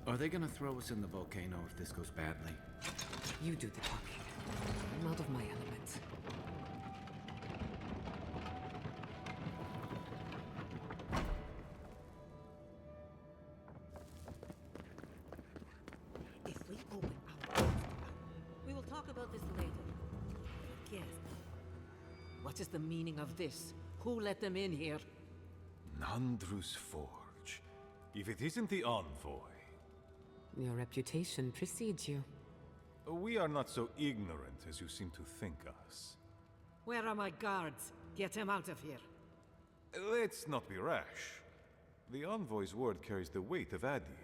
Are they gonna throw us in the volcano if this goes badly? You do the talking. I'm out of my element. If we open our doors, we will talk about this later. Yes. What is the meaning of this? Who let them in here? Nandru's Forge. If it isn't the envoy. Your reputation precedes you. We are not so ignorant as you seem to think us. Where are my guards? Get him out of here. Let's not be rash. The envoy's word carries the weight of Adir.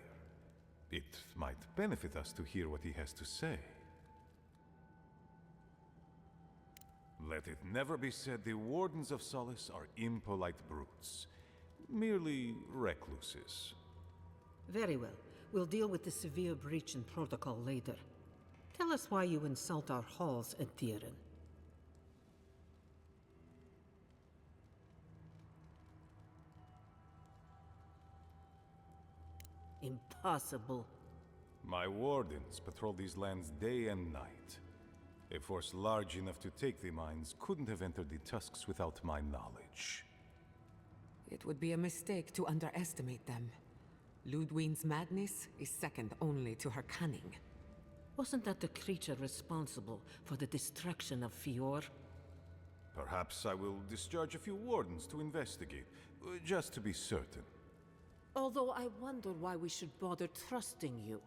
It might benefit us to hear what he has to say. Let it never be said the Wardens of Solace are impolite brutes. Merely recluses. Very well. We'll deal with the severe breach in protocol later. Tell us why you insult our halls at Diren. Impossible. My wardens patrol these lands day and night. A force large enough to take the mines couldn't have entered the Tusks without my knowledge. It would be a mistake to underestimate them. Ludwine's madness is second only to her cunning. Wasn't that the creature responsible for the destruction of Fior? Perhaps I will discharge a few wardens to investigate, just to be certain. Although I wonder why we should bother trusting you.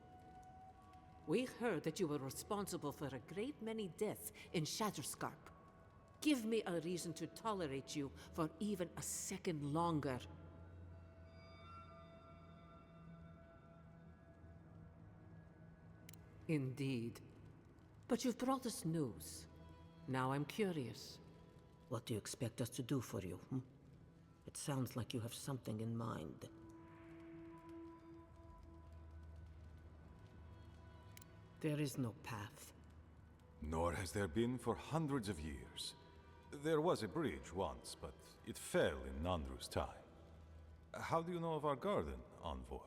We heard that you were responsible for a great many deaths in Shatterscarp. Give me a reason to tolerate you for even a second longer. Indeed. But you've brought us news. Now I'm curious. What do you expect us to do for you, hmm? It sounds like you have something in mind. There is no path. Nor has there been for hundreds of years. There was a bridge once, but it fell in Nandru's time. How do you know of our garden, envoy?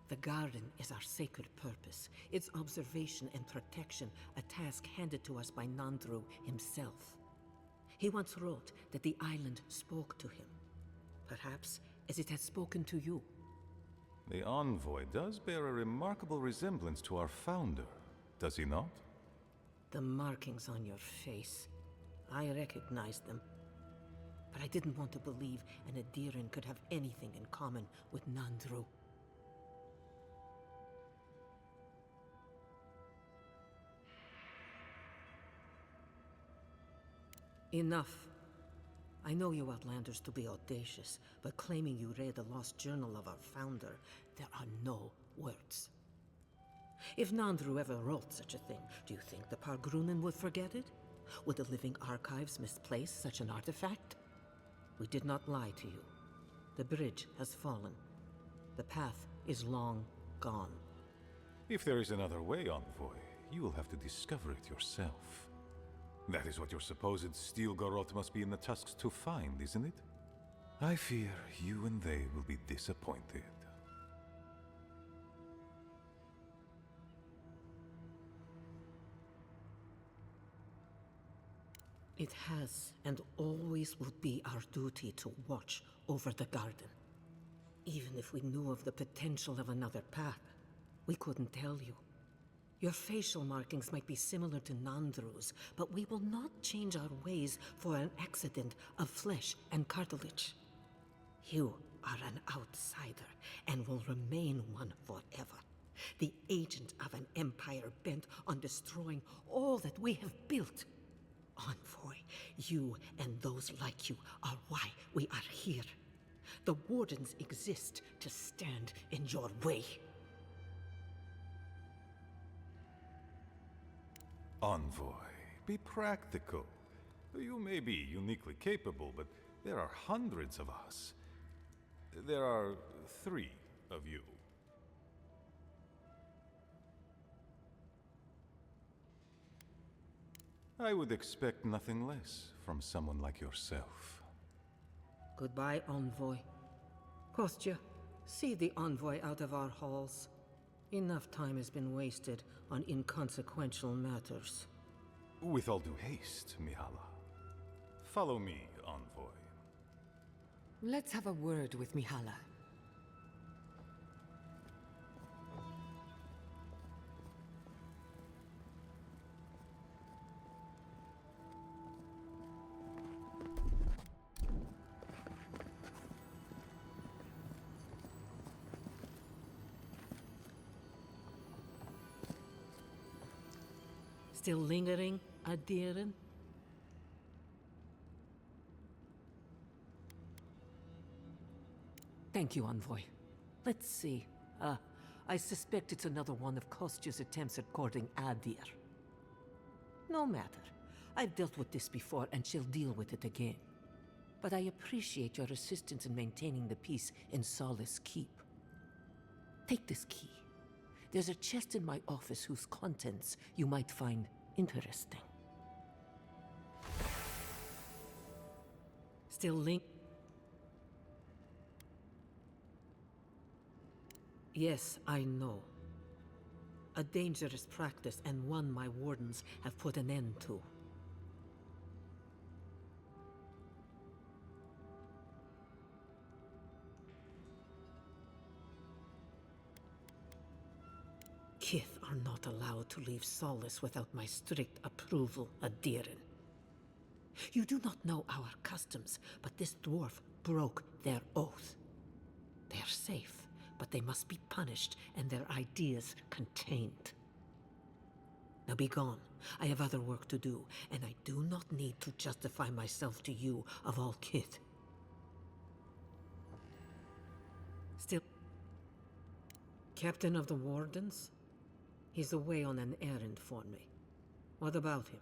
The garden is our sacred purpose, its observation and protection, a task handed to us by Nandru himself. He once wrote that the island spoke to him, perhaps as it has spoken to you. The envoy does bear a remarkable resemblance to our founder, does he not? The markings on your face, I recognized them. But I didn't want to believe an Adiran could have anything in common with Nandru. Enough. I know you Outlanders to be audacious, but claiming you read the lost journal of our founder, there are no words. If Nandru ever wrote such a thing, do you think the Pargrunen would forget it? Would the living archives misplace such an artifact? We did not lie to you. The bridge has fallen. The path is long gone. If there is another way, envoy, you will have to discover it yourself. That is what your supposed steel garrote must be in the Tusks to find, isn't it? I fear you and they will be disappointed. It has and always will be our duty to watch over the garden. Even if we knew of the potential of another path, we couldn't tell you. Your facial markings might be similar to Nandru's, but we will not change our ways for an accident of flesh and cartilage. You are an outsider and will remain one forever. The agent of an empire bent on destroying all that we have built. Envoy, you and those like you are why we are here. The Wardens exist to stand in your way. Envoy, be practical. You may be uniquely capable, but there are hundreds of us. There are 3 of you. I would expect nothing less from someone like yourself. Goodbye, Envoy. Kostya, see the Envoy out of our halls. Enough time has been wasted on inconsequential matters. With all due haste, Mihala. Follow me, Envoy. Let's have a word with Mihala. Still lingering, Adirin? Thank you, Envoy. Let's see. I suspect it's another one of Kostya's attempts at courting Adir. No matter. I've dealt with this before, and she'll deal with it again. But I appreciate your assistance in maintaining the peace in Solace Keep. Take this key. There's a chest in my office whose contents you might find interesting. Still link? Yes, I know. A dangerous practice, and one my wardens have put an end to. Kith are not allowed to leave Solace without my strict approval, Adirin. You do not know our customs, but this dwarf broke their oath. They are safe, but they must be punished and their ideas contained. Now be gone. I have other work to do, and I do not need to justify myself to you of all Kith. Still... Captain of the Wardens? He's away on an errand for me. What about him?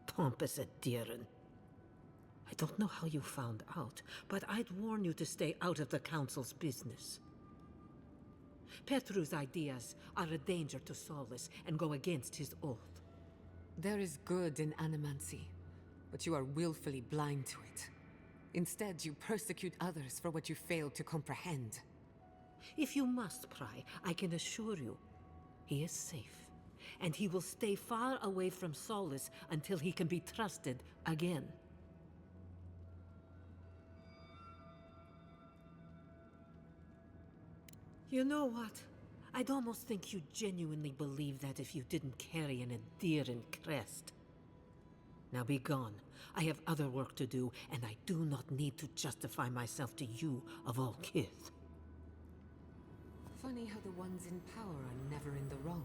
Pompous Adirin. I don't know how you found out, but I'd warn you to stay out of the Council's business. Petru's ideas are a danger to Solace and go against his oath. There is good in animancy, but you are willfully blind to it. Instead, you persecute others for what you failed to comprehend. If you must pry, I can assure you, he is safe. And he will stay far away from Solace until he can be trusted again. You know what? I'd almost think you genuinely believe that if you didn't carry an Adirin crest. Now be gone. I have other work to do, and I do not need to justify myself to you of all Kith. Funny how the ones in power are never in the wrong.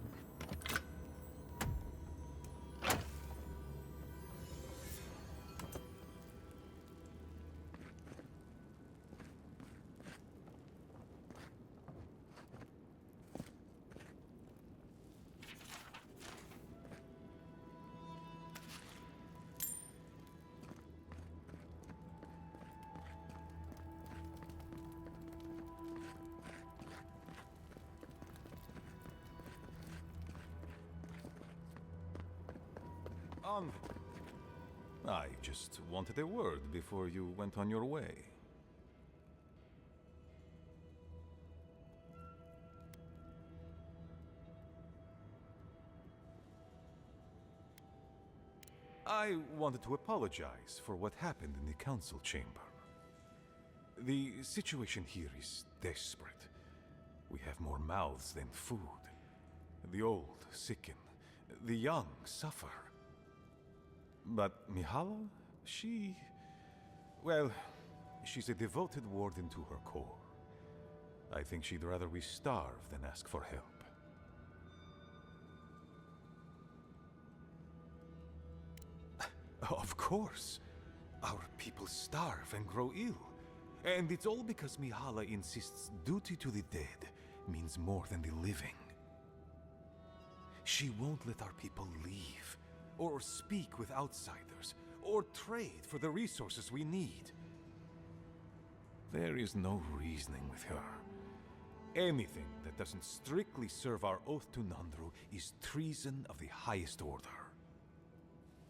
I just wanted a word before you went on your way. I wanted to apologize for what happened in the council chamber. The situation here is desperate. We have more mouths than food. The old sicken, the young suffer. But Mihala, well, she's a devoted warden to her core. I think she'd rather we starve than ask for help. Of course. Our people starve and grow ill. And it's all because Mihala insists duty to the dead means more than the living. She won't let our people leave, or speak with outsiders, or trade for the resources we need. There is no reasoning with her. Anything that doesn't strictly serve our oath to Nandru is treason of the highest order.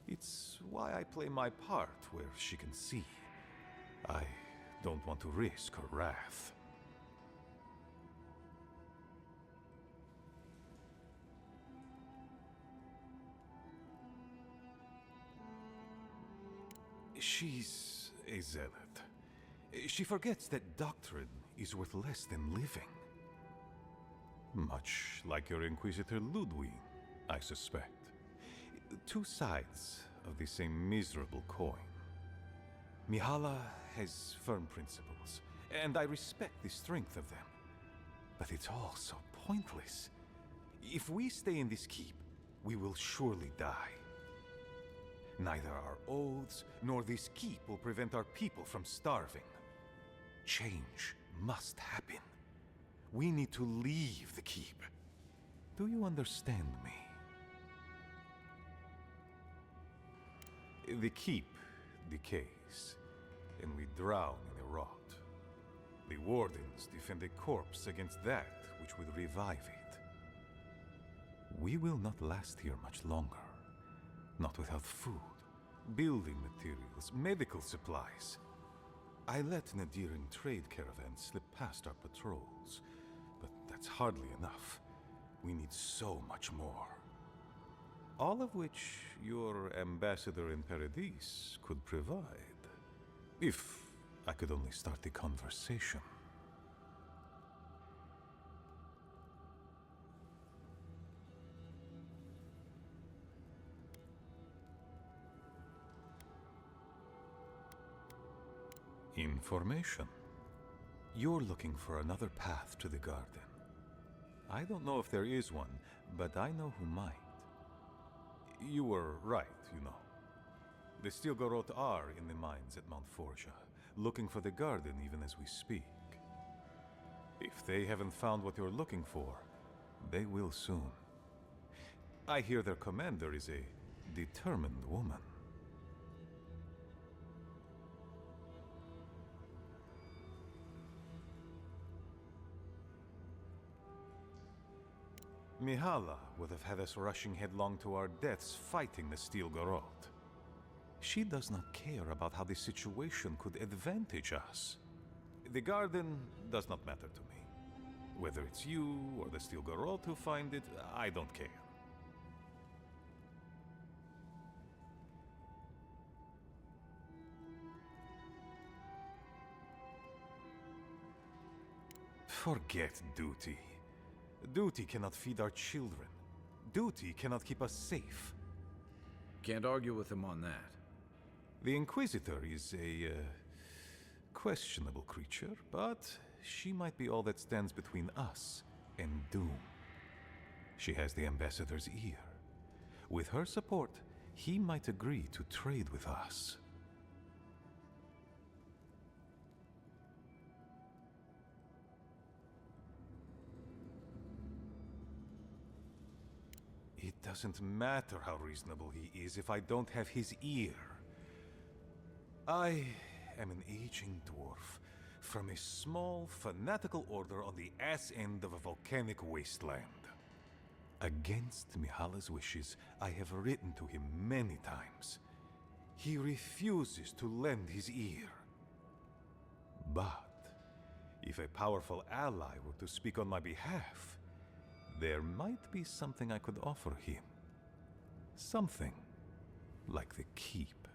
It's why I play my part where she can see. I don't want to risk her wrath. She's a zealot. She forgets that doctrine is worth less than living. Much like your Inquisitor Ludwig, I suspect. Two sides of the same miserable coin. Mihala has firm principles, and I respect the strength of them. But it's all so pointless. If we stay in this keep, we will surely die. Neither our oaths nor this keep will prevent our people from starving. Change must happen. We need to leave the keep. Do you understand me? The keep decays, and we drown in a rot. The wardens defend a corpse against that which would revive it. We will not last here much longer. Not without food, building materials, medical supplies. I let Nadiran trade caravans slip past our patrols, but that's hardly enough. We need so much more. All of which your ambassador in Paradis could provide. If I could only start the conversation. Information. You're looking for another path to the garden. I don't know if there is one, but I know who might. You were right, you know. The Stilgarot are in the mines at Mount Forja, looking for the garden even as we speak. If they haven't found what you're looking for, they will soon. I hear their commander is a determined woman. Mihala would have had us rushing headlong to our deaths fighting the Stilgarot. She does not care about how the situation could advantage us. The garden does not matter to me. Whether it's you or the Stilgarot who find it, I don't care. Forget duty. Duty cannot feed our children. Duty cannot keep us safe. Can't argue with him on that. The Inquisitor is a questionable creature, but she might be all that stands between us and doom. She has the Ambassador's ear. With her support, he might agree to trade with us. It doesn't matter how reasonable he is if I don't have his ear. I am an aging dwarf from a small, fanatical order on the ass end of a volcanic wasteland. Against Mihala's wishes, I have written to him many times. He refuses to lend his ear. But if a powerful ally were to speak on my behalf, there might be something I could offer him. Something like the keep.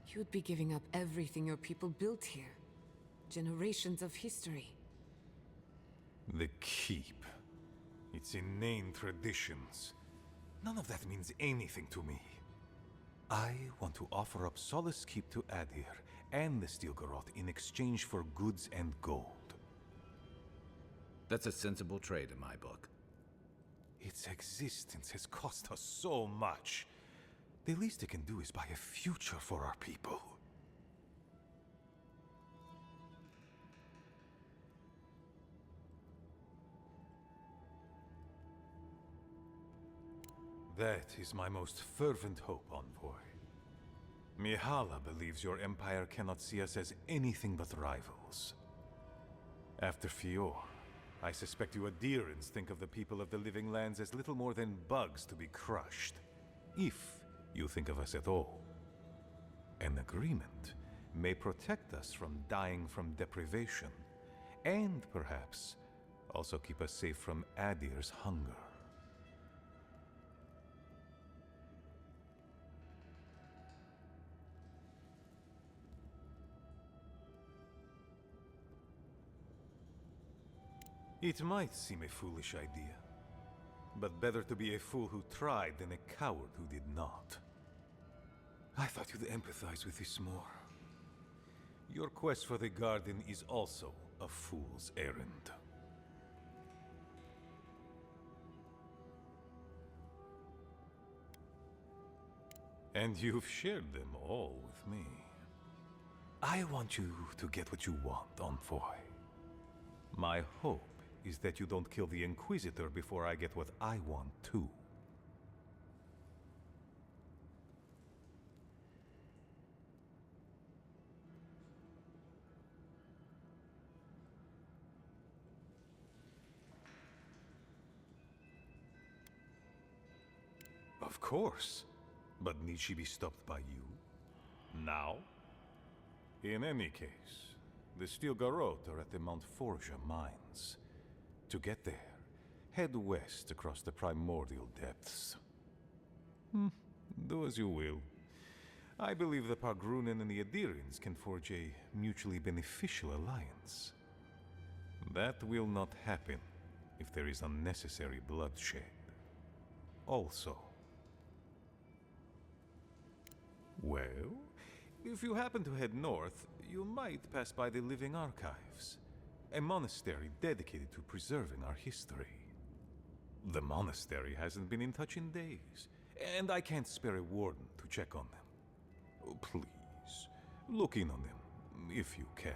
You'd be giving up everything your people built here. Generations of history. The keep. Its inane traditions. None of that means anything to me. I want to offer up Solace Keep to Adir and the Stilgarot in exchange for goods and gold. That's a sensible trade in my book. Its existence has cost us so much. The least it can do is buy a future for our people. That is my most fervent hope, Envoy. Mihala believes your empire cannot see us as anything but rivals. After Fior, I suspect you Adherents think of the people of the Living Lands as little more than bugs to be crushed. If you think of us at all. An agreement may protect us from dying from deprivation, and perhaps also keep us safe from Adir's hunger. It might seem a foolish idea, but better to be a fool who tried than a coward who did not. I thought you'd empathize with this more. Your quest for the garden is also a fool's errand. And you've shared them all with me. I want you to get what you want, Envoy. My hope is that you don't kill the Inquisitor before I get what I want too. Of course. But need she be stopped by you? Now? In any case, the Steel Garrote are at the Mount Forja mines. To get there, head west across the primordial depths. Do as you will. I believe the Pargrunen and the Adirians can forge a mutually beneficial alliance. That will not happen if there is unnecessary bloodshed. Also, well, if you happen to head north, you might pass by the Living Archives, a monastery dedicated to preserving our history. The monastery hasn't been in touch in days, and I can't spare a warden to check on them. Oh, please, look in on them, if you can.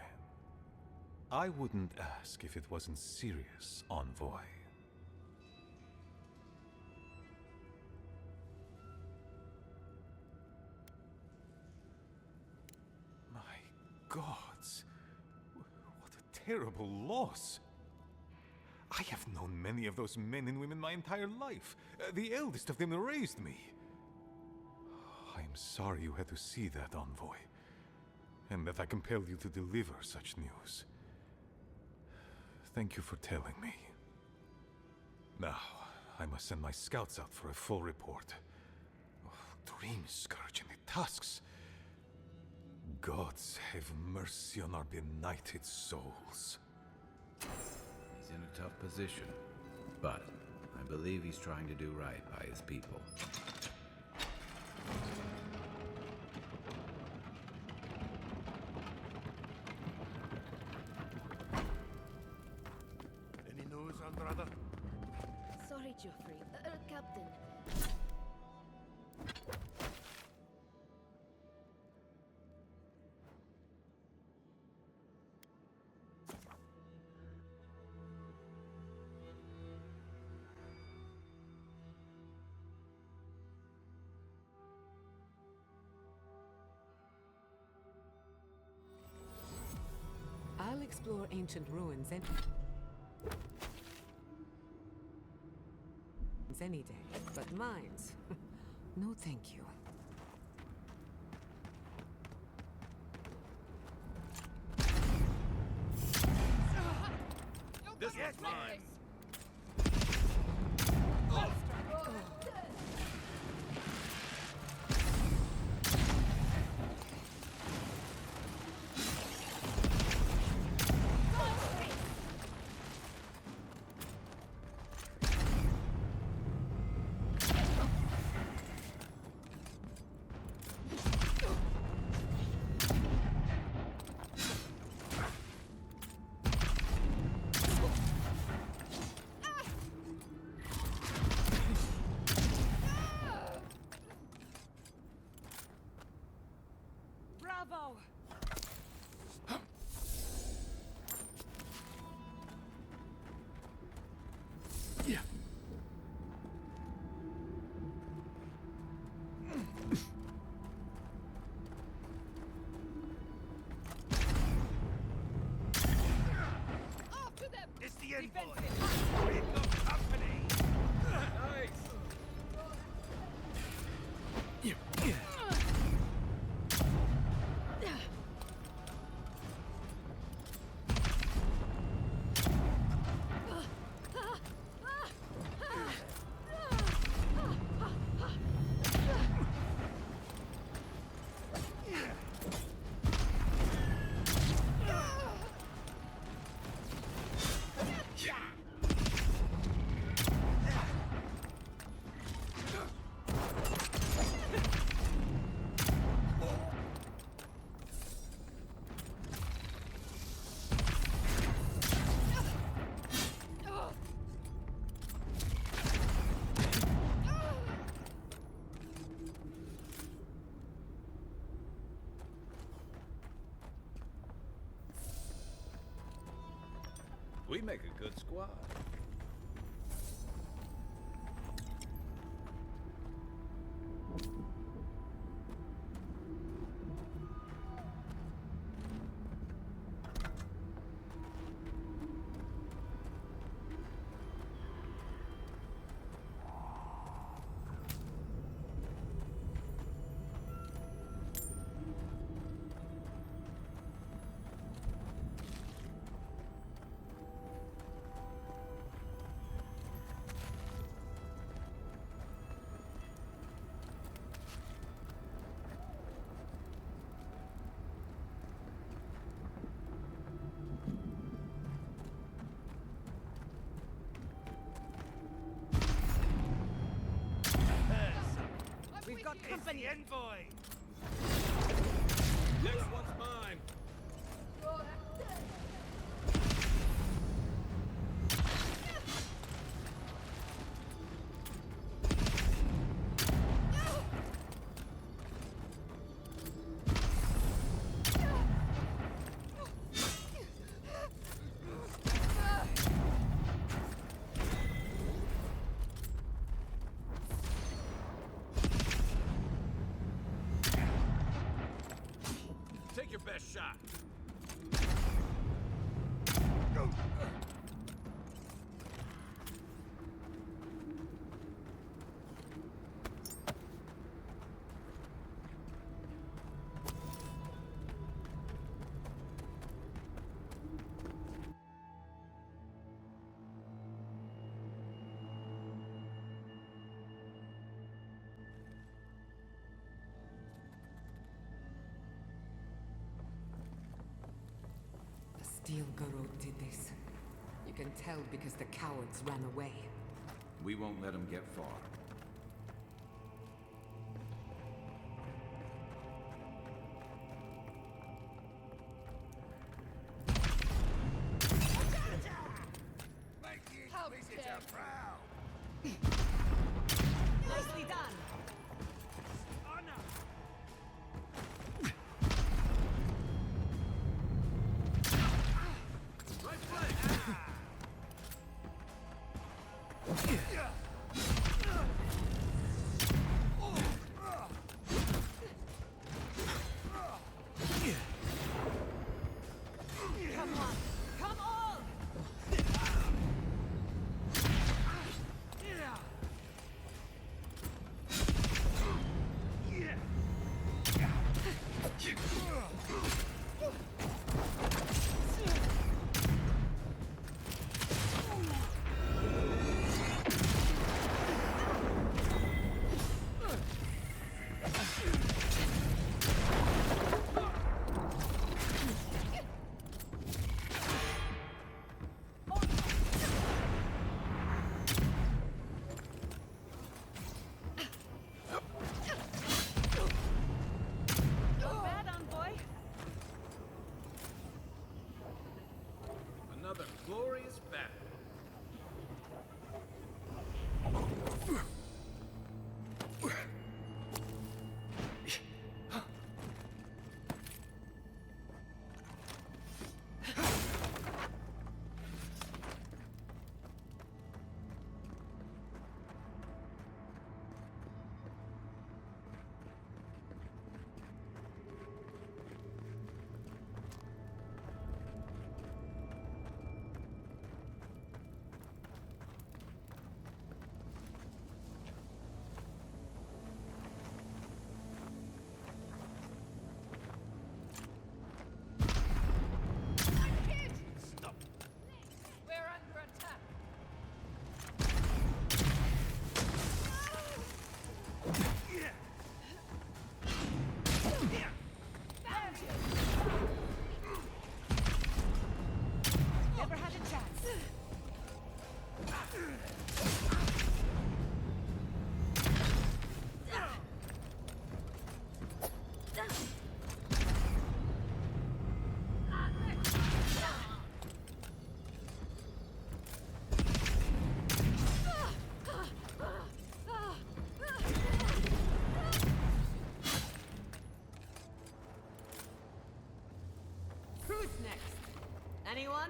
I wouldn't ask if it wasn't serious, Envoy. Gods, what a terrible loss. I have known many of those men and women my entire life. The eldest of them raised me. I am sorry you had to see that, Envoy, and that I compelled you to deliver such news. Thank you for telling me. Now, I must send my scouts out for a full report. Dream Scourge and the Tusks. Gods have mercy on our benighted souls. He's in a tough position, but I believe he's trying to do right by his people. Any news, Andrada? Sorry, Geoffrey. Captain. I'll explore ancient ruins any day, but mines, no thank you. This one's mine. envoy! We've got company! We make a good squad. We've got company! Envoy! Next one's mine. Take your best shot. Steel Garrote did this. You can tell because the cowards ran away. We won't let him get far. Make you visitor proud! Nicely done! Honor! Right flank. Who's next? Anyone?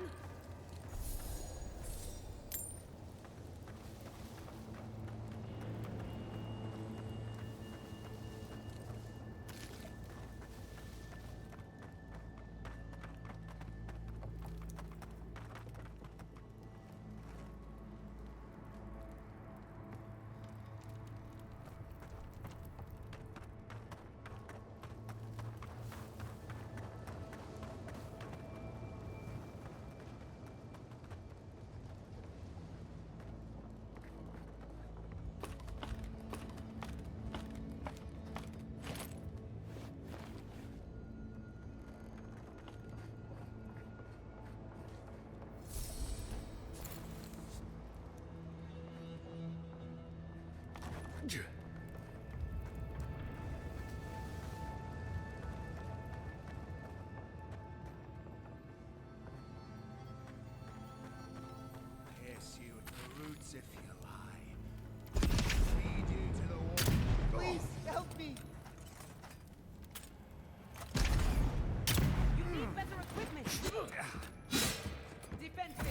Pierce you at the roots if you lie. Lead you to the wall. Please, help me! You need better equipment! Defensive!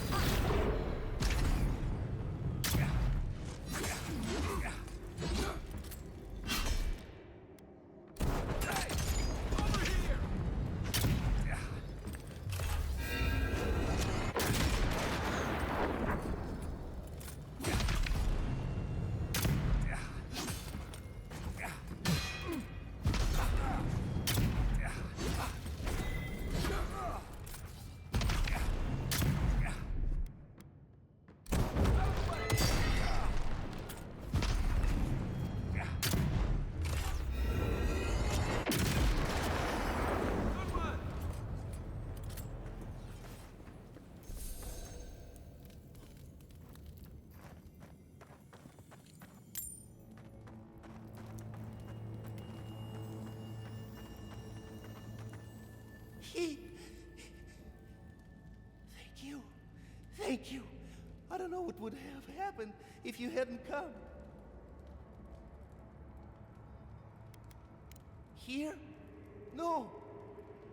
Thank you. Thank you. I don't know what would have happened if you hadn't come. Here? No.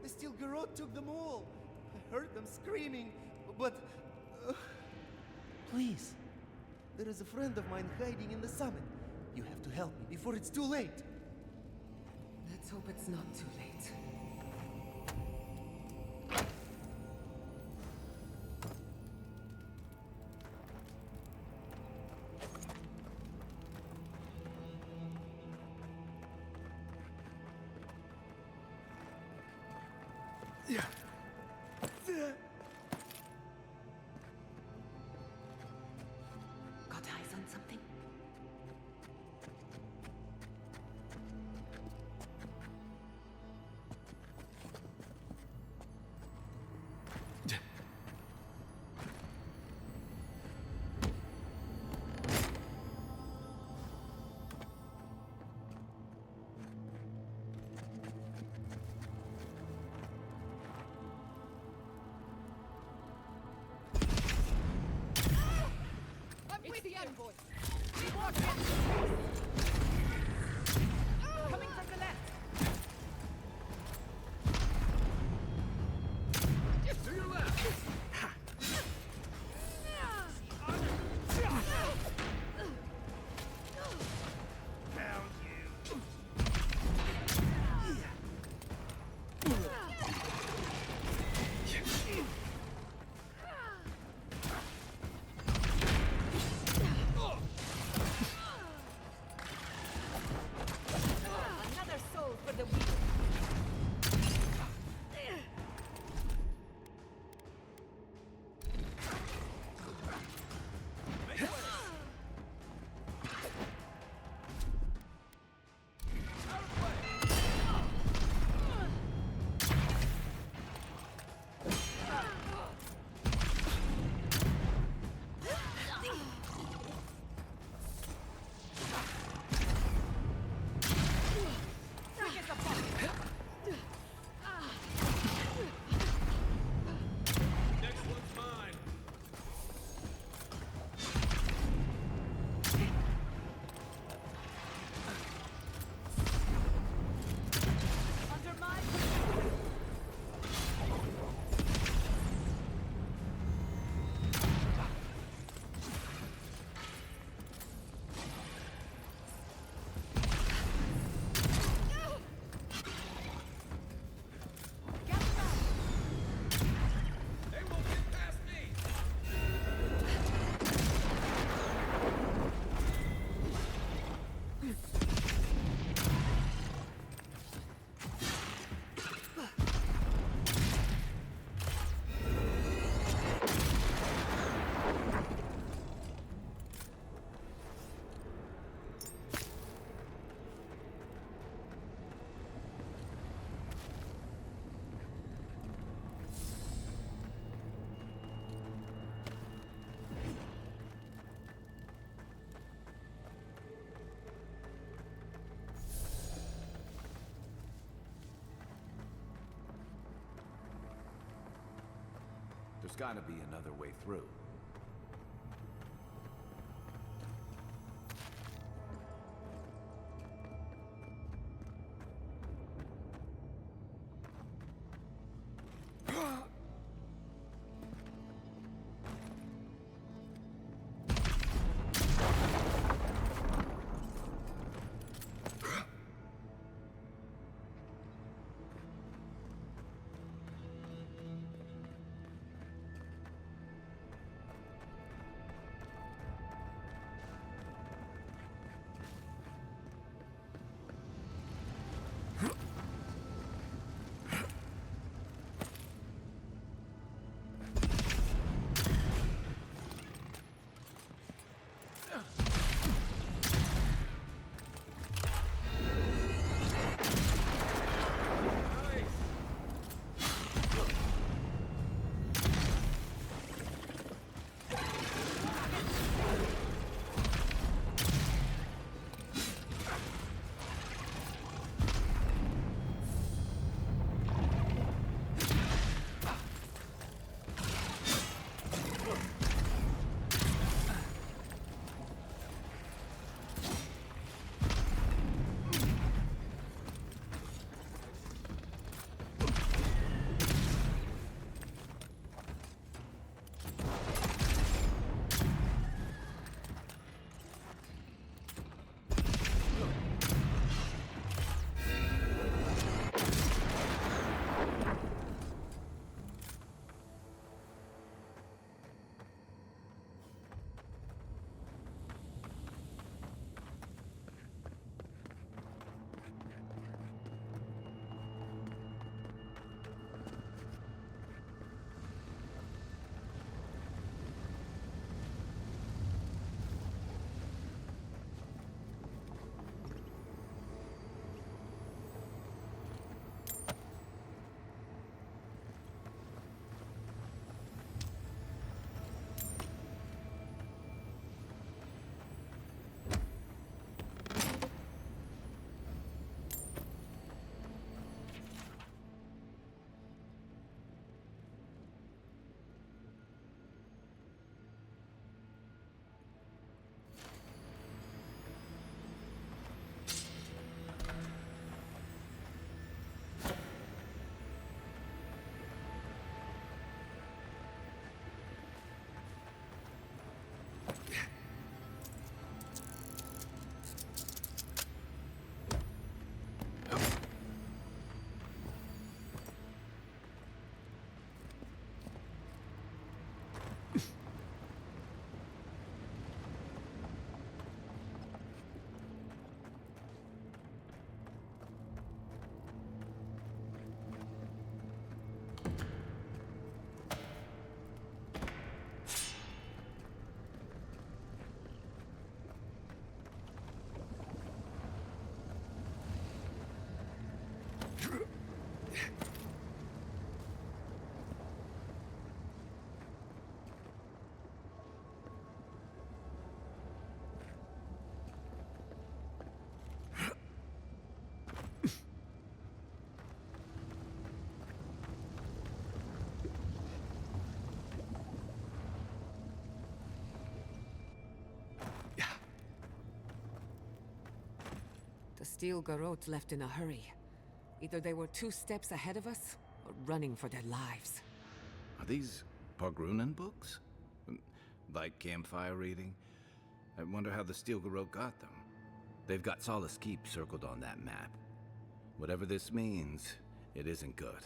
The steel garrote took them all. I heard them screaming, but... Please. There is a friend of mine hiding in the summit. You have to help me before it's too late. Let's hope it's not too late. Got eyes on something? It's the envoy! Coming from the left! To your left! Found you. There's gotta be another way through. The steel garrote left in a hurry. Either they were 2 steps ahead of us, or running for their lives. Are these Pogrunen books? Like campfire reading? I wonder how the steel garrote got them. They've got Solace Keep circled on that map. Whatever this means, it isn't good.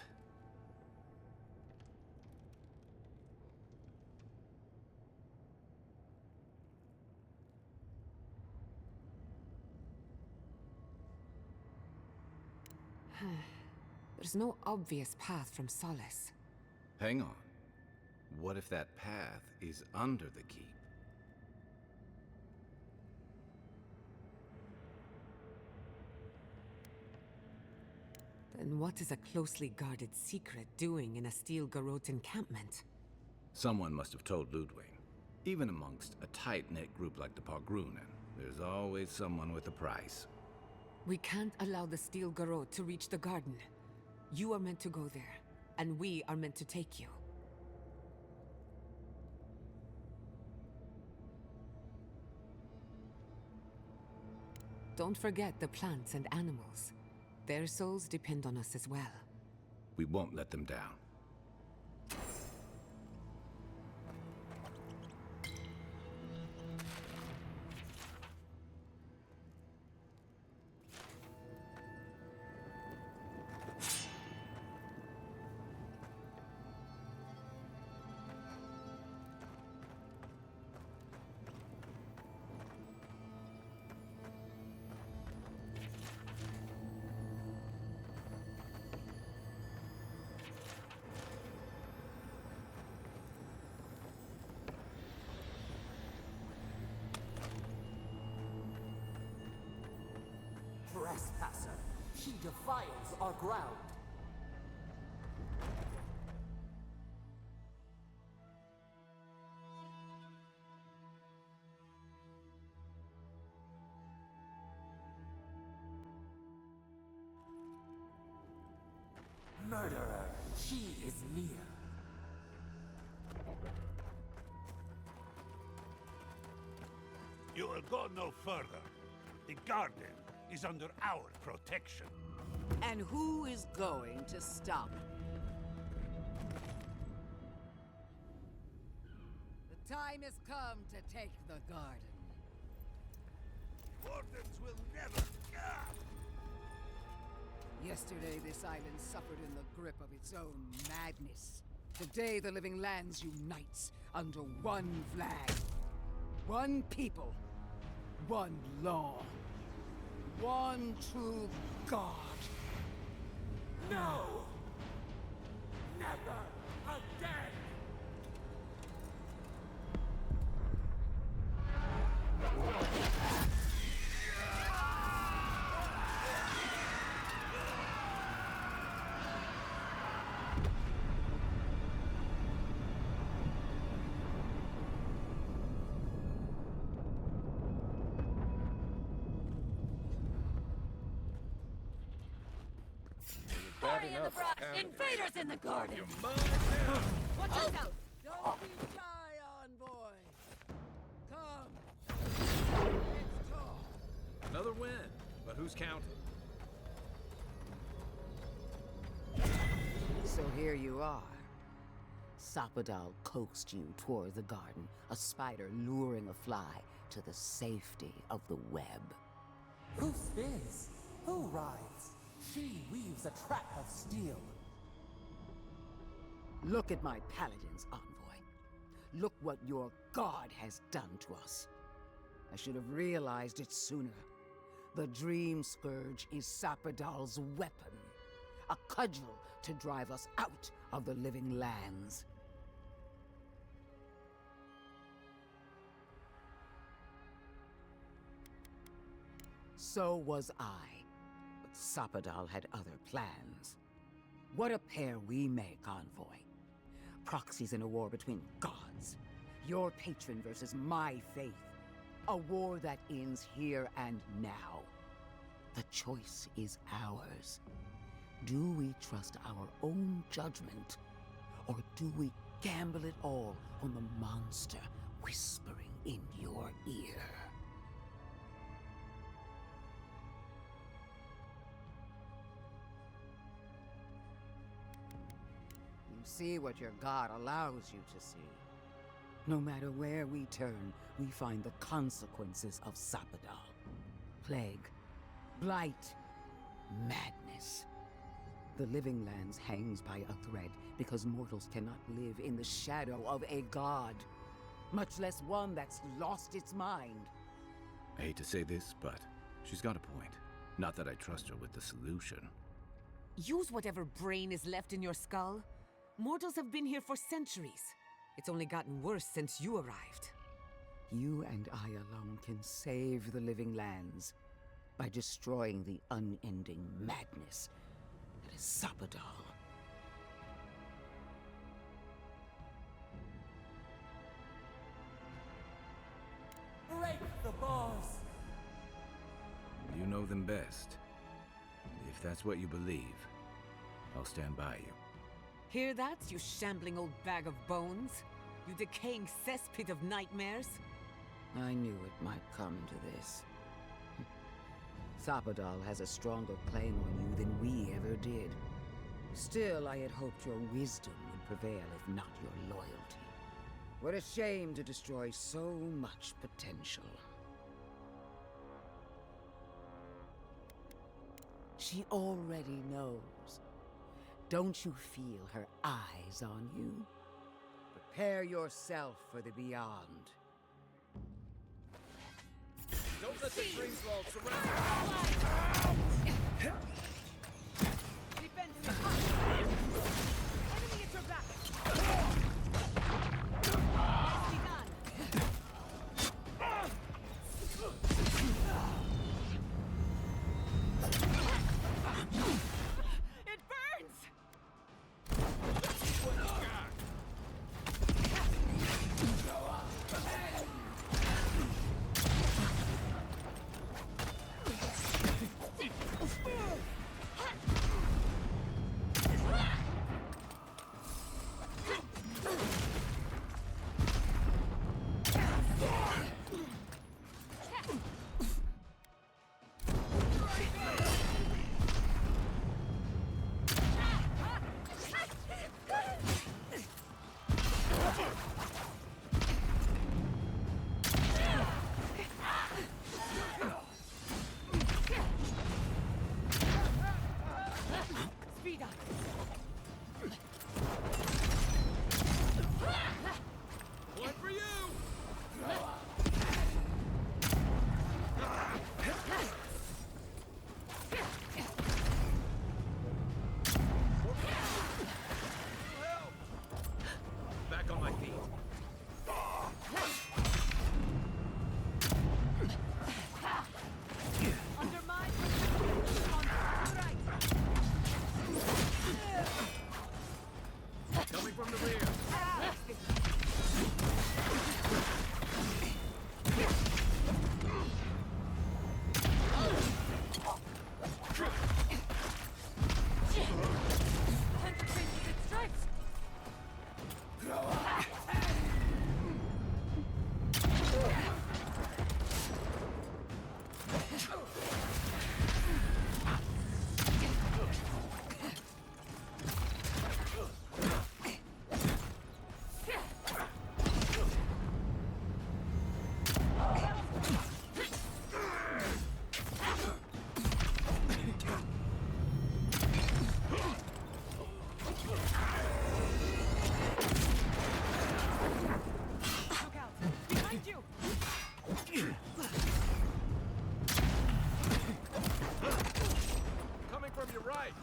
There's no obvious path from Solace. Hang on. What if that path is under the keep? Then what is a closely guarded secret doing in a steel garrote encampment? Someone must have told Ludwig. Even amongst a tight-knit group like the Pogrunen, there's always someone with a price. We can't allow the steel garrote to reach the garden. You are meant to go there, and we are meant to take you. Don't forget the plants and animals. Their souls depend on us as well. We won't let them down. Trespasser, she defiles our ground. Murderer, she is near. You will go no further. The garden is under our protection. And who is going to stop it? The time has come to take the garden. Wardens will never... Yesterday, this island suffered in the grip of its own madness. Today, the Living Lands unites under one flag. One people. One law. One true God. No! Never again! Party in the brush! Invaders in the garden! Watch out! Don't be shy, envoy! Come! Let's talk! Another win. But who's counting? So here you are. Sapadal coaxed you toward the garden, a spider luring a fly to the safety of the web. Who spins? Who rides? She weaves a trap of steel. Look at my paladins, envoy. Look what your god has done to us. I should have realized it sooner. The Dream Scourge is Sapadal's weapon. A cudgel to drive us out of the Living Lands. So was I. But Sapadal had other plans. What a pair we make, envoy. Proxies in a war between gods. Your patron versus my faith. A war that ends here and now. The choice is ours. Do we trust our own judgment? Or do we gamble it all on the monster whispering in your ear? You see what your god allows you to see. No matter where we turn, we find the consequences of Sapadal. Plague, blight, madness. The Living Lands hangs by a thread because mortals cannot live in the shadow of a god, much less one that's lost its mind. I hate to say this, but she's got a point. Not that I trust her with the solution. Use whatever brain is left in your skull. Mortals have been here for centuries. It's only gotten worse since you arrived. You and I alone can save the Living Lands by destroying the unending madness that is Sapadal. Break the bars! You know them best. If that's what you believe, I'll stand by you. Hear that, you shambling old bag of bones? You decaying cesspit of nightmares? I knew it might come to this. Sapadal has a stronger claim on you than we ever did. Still, I had hoped your wisdom would prevail, if not your loyalty. What a shame to destroy so much potential. She already knows. Don't you feel her eyes on you? Prepare yourself for the beyond. Don't let the dream wall surround you. Defend the enemy at your back. Nicely done. It burns! Speed up! One for you! Back on my feet. Undermine on the right. Coming from the rear. Concentrate its strikes. Look out! Behind you! Coming from your right.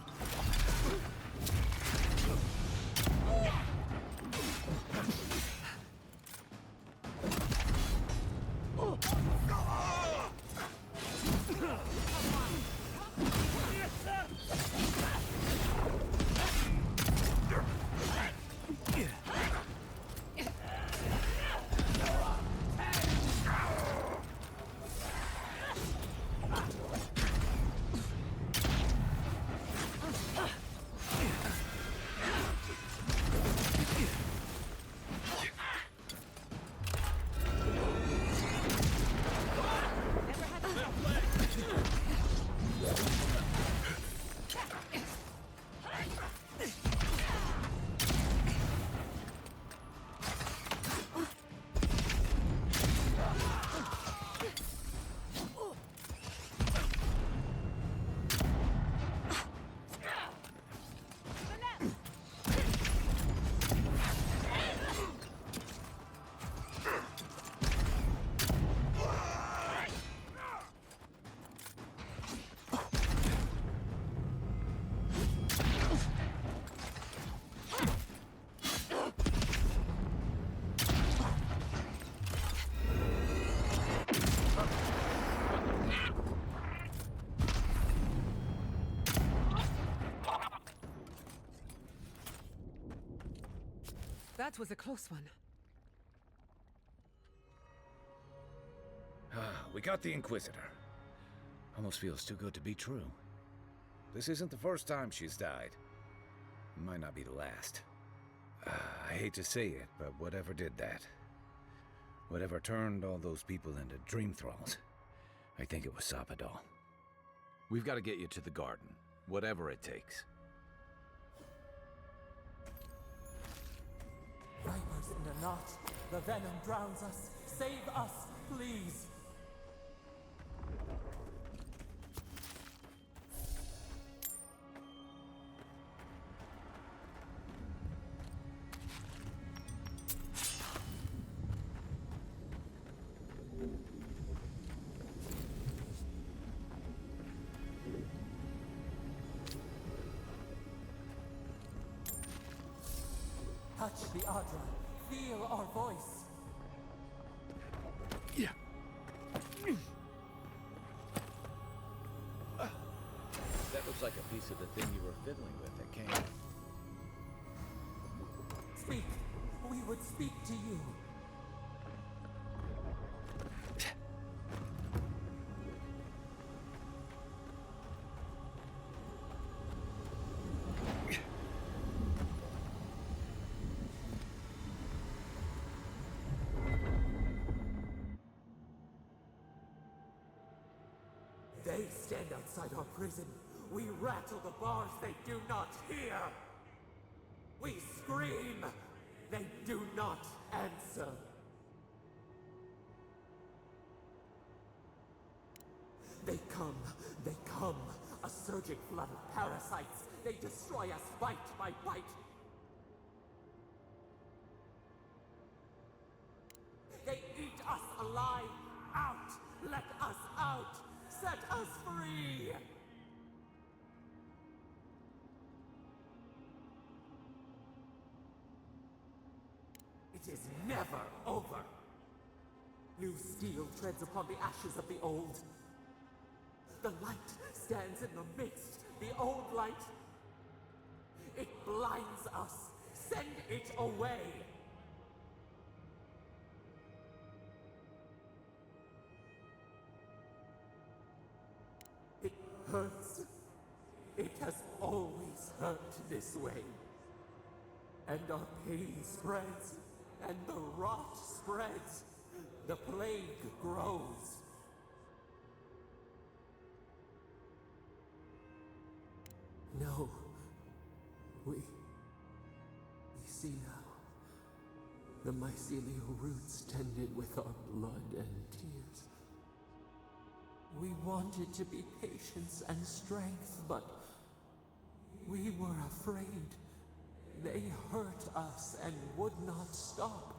That was a close one. We got the Inquisitor. Almost feels too good to be true. This isn't the first time she's died. It might not be the last. I hate to say it, but whatever did that, whatever turned all those people into dream thralls, I think it was Sapadal. We've got to get you to the garden, whatever it takes. Vipers in a knot. The venom drowns us. Save us, please. Touch the Adra. Feel our voice. Yeah. That looks like a piece of the thing you were fiddling with that came. Speak. We would speak to you. They stand outside our prison. We rattle the bars they do not hear. We scream. They do not answer. They come, a surging flood of parasites. They destroy us bite by bite. They eat us alive. Out! Let us out! Set us free! It is never over. New steel treads upon the ashes of the old. The light stands in the midst, the old light. It blinds us. Send it away. It hurts. It has always hurt this way. And our pain spreads, and the rot spreads. The plague grows. No. We see now. The mycelial roots tended with our blood and tears. We wanted to be patience and strength, but we were afraid. They hurt us and would not stop.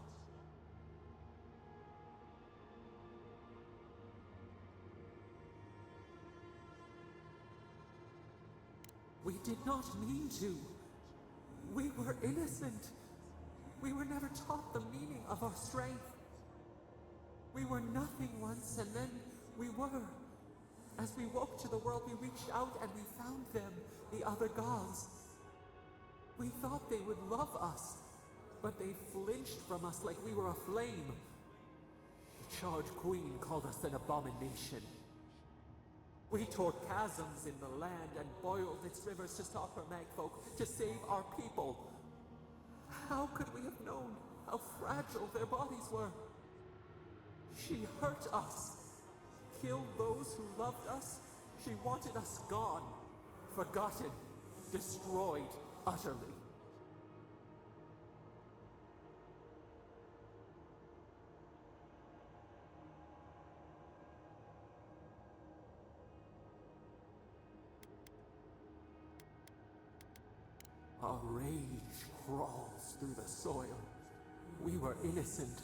We did not mean to. We were innocent. We were never taught the meaning of our strength. We were nothing once, and then we were. As we woke to the world, we reached out and we found them, the other gods. We thought they would love us, but they flinched from us like we were a flame. The charged queen called us an abomination. We tore chasms in the land and boiled its rivers to stop her magfolk, to save our people. How could we have known how fragile their bodies were? She hurt us, killed those who loved us. She wanted us gone, forgotten, destroyed utterly. Our rage crawls through the soil. We were innocent,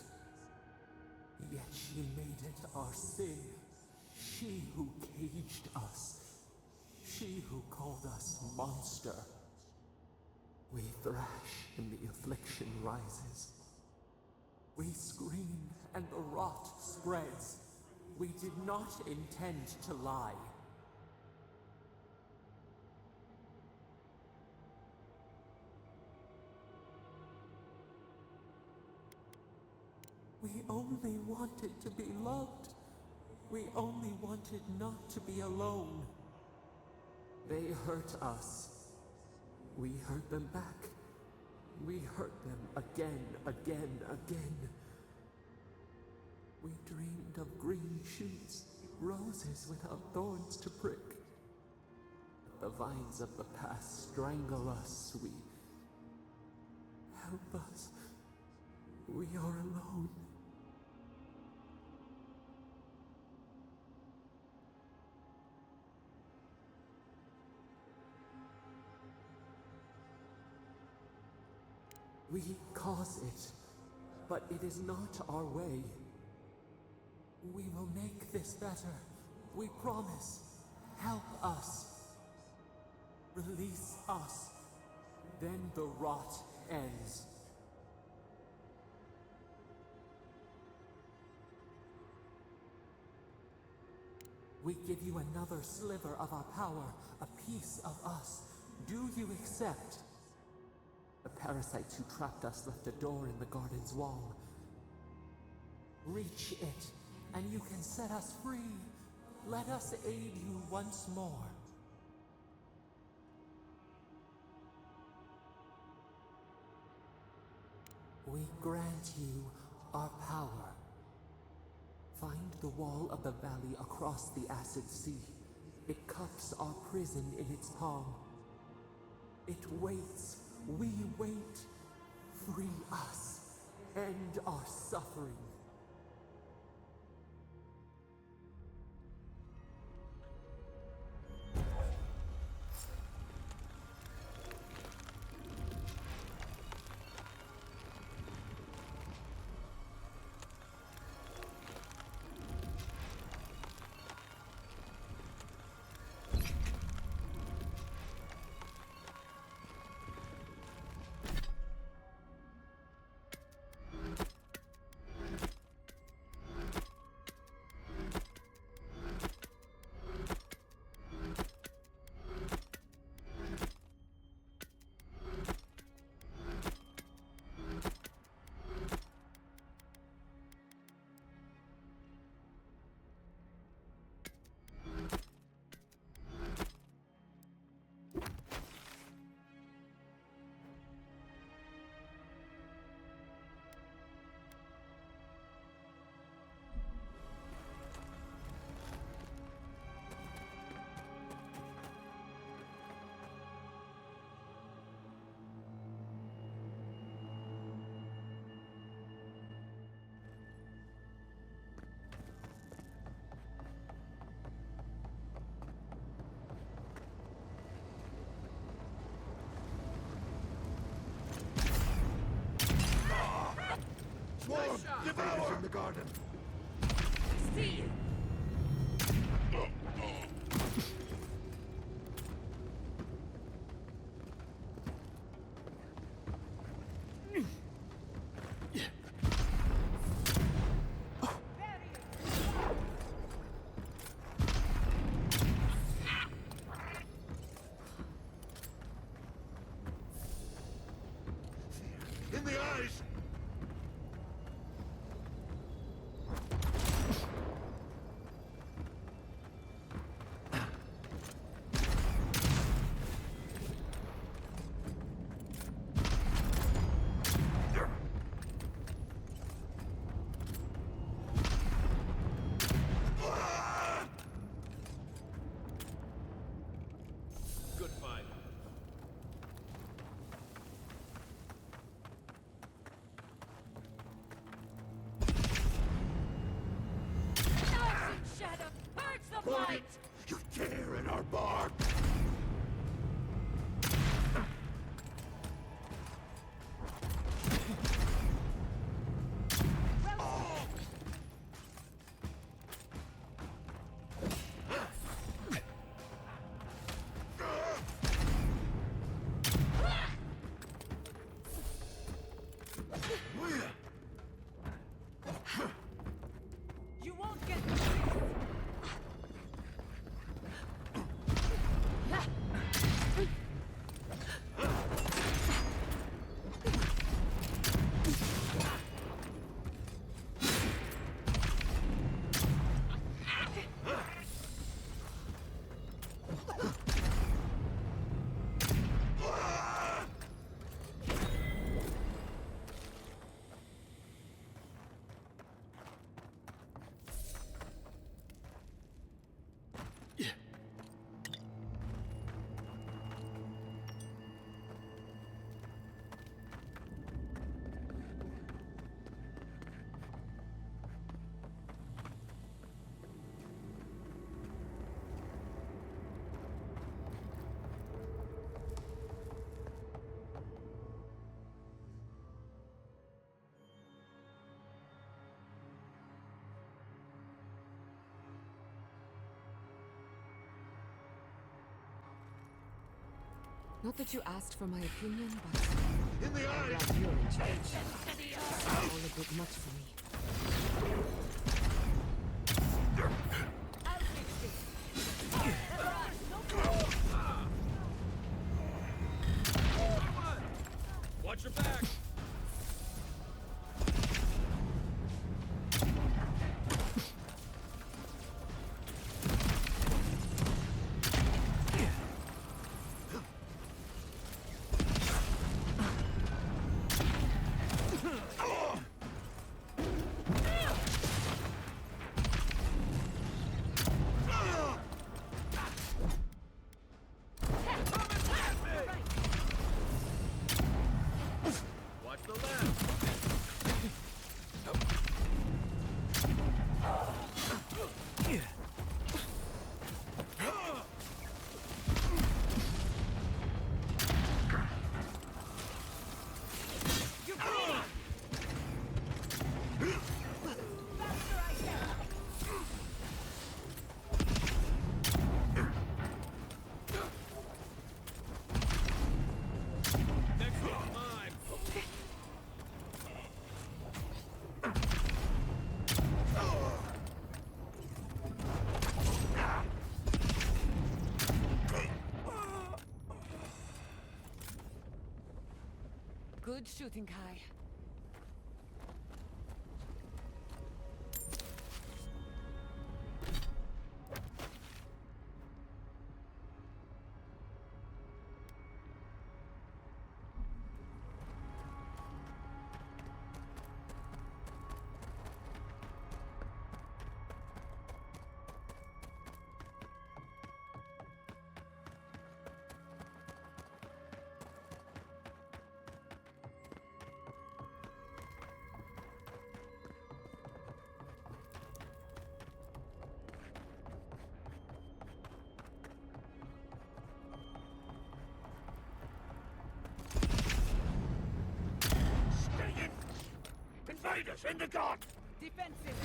yet she made it our sin. She who caged us. She who called us monster. We thrash and the affliction rises. We scream and the rot spreads. We did not intend to lie. We only wanted to be loved. We only wanted not to be alone. They hurt us. We hurt them back. We hurt them again, again, again. We dreamed of green shoots, roses without thorns to prick. the vines of the past strangle us, help us. We are alone. We cause it, but it is not our way. We will make this better. We promise. Help us. Release us. Then the rot ends. We give you another sliver of our power, a piece of us. Do you accept? The parasites who trapped us left a door in the garden's wall. Reach it, and you can set us free. Let us aid you once more. We grant you our power. Find the wall of the valley across the acid sea. It cups our prison in its palm. It waits. We wait. Free us. End our suffering. Swarm! Devour! In the garden! See! In the eyes! Good fight. Thousand shadow purge the blight! You tear in our bark! You won't get through this! Not that you asked for my opinion, but I'm glad you're in charge. All a bit much for me. Watch your back! Watch the left! Next one's mine! Good shooting, Kai. Invaders in the garden! Defensive!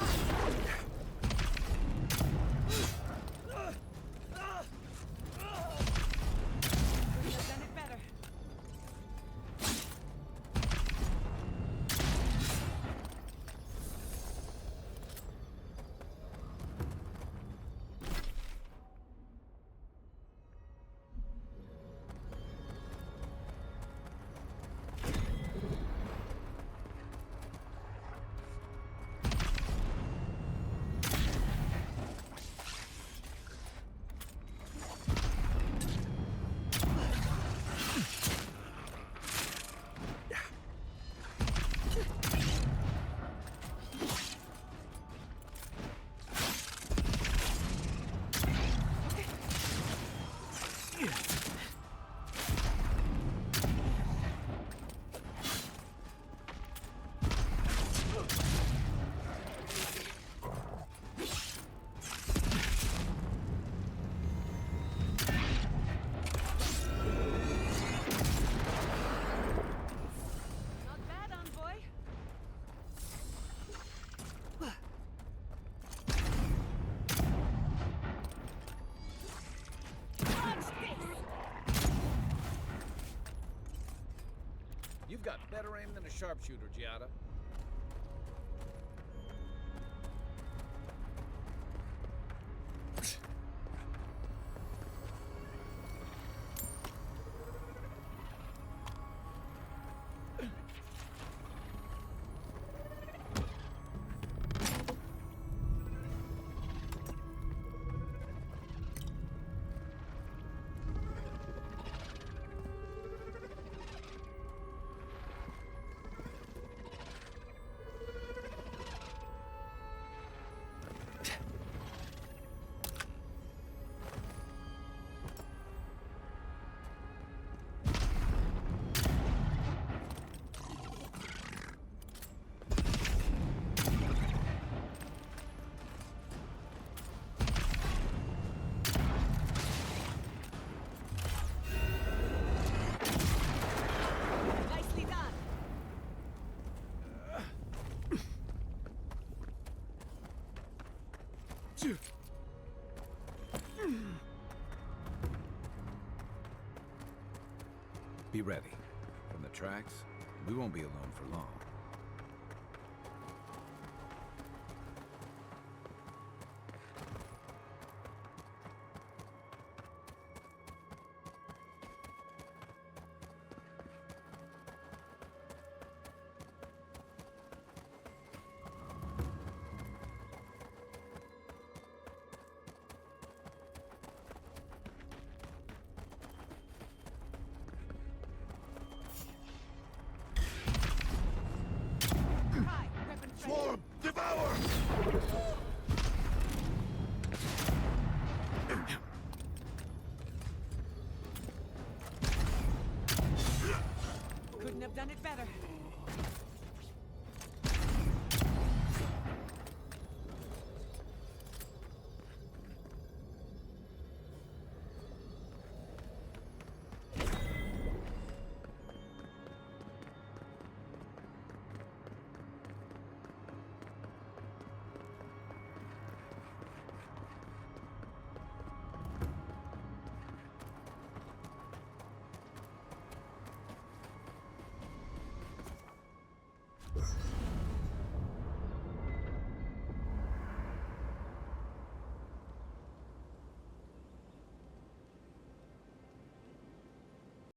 Couldn't have done it better. Not bad, envoy. Watch this! You've got better aim than a sharpshooter, Giada. Nicely done. Be ready. From the tracks, we won't be alone for long. Hi, weapon ready. Swarm! Devour!